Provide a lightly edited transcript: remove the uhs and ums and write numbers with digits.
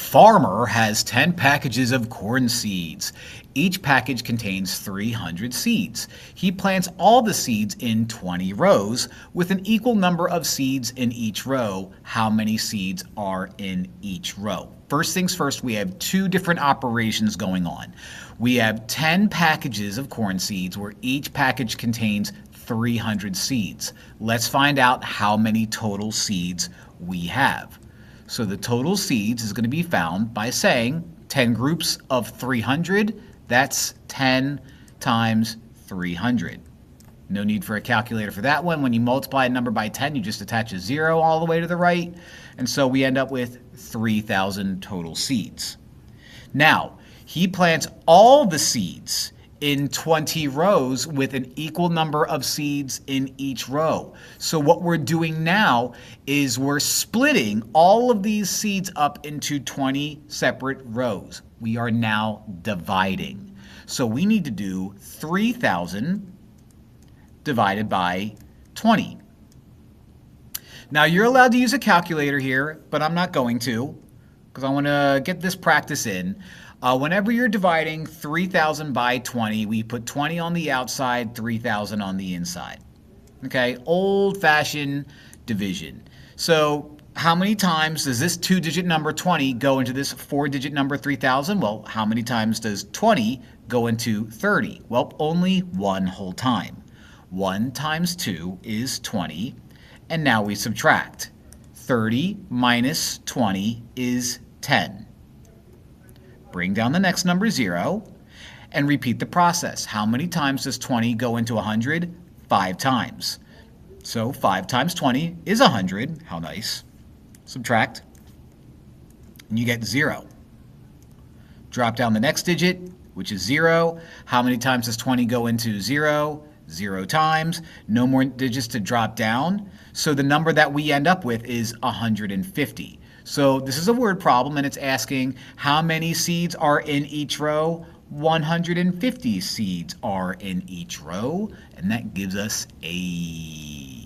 farmer has 10 packages of corn seeds. Each package contains 300 seeds. He plants all the seeds in 20 rows with an equal number of seeds in each row. How many seeds are in each row? First things first, we have two different operations going on. We have 10 packages of corn seeds where each package contains 300 seeds. Let's find out how many total seeds we have. So the total seeds is going to be found by saying 10 groups of 300, that's 10 times 300. No need for a calculator for that one. When you multiply a number by 10, you just attach a 0 all the way to the right. And so we end up with 3,000 total seeds. Now, he plants all the seeds in 20 rows with an equal number of seeds in each row. So what we're doing now is we're splitting all of these seeds up into 20 separate rows. We are now dividing. So we need to do 3,000 divided by 20. Now you're allowed to use a calculator here, but I'm not going to because I want to get this practice in. Whenever you're dividing 3,000 by 20, we put 20 on the outside, 3,000 on the inside. Okay, old-fashioned division. So how many times does this two-digit number 20 go into this four-digit number 3,000? Well, how many times does 20 go into 30? Well, only one whole time. 1 times 2 is 20, and now we subtract. 30 minus 20 is 10. Bring down the next number 0 and repeat the process. How many times does 20 go into 100? 5 times. So 5 times 20 is 100. How nice. Subtract. And you get 0. Drop down the next digit, which is 0. How many times does 20 go into 0? 0 times. No more digits to drop down. So the number that we end up with is 150. So this is a word problem, and it's asking how many seeds are in each row? 150 seeds are in each row, and that gives us A.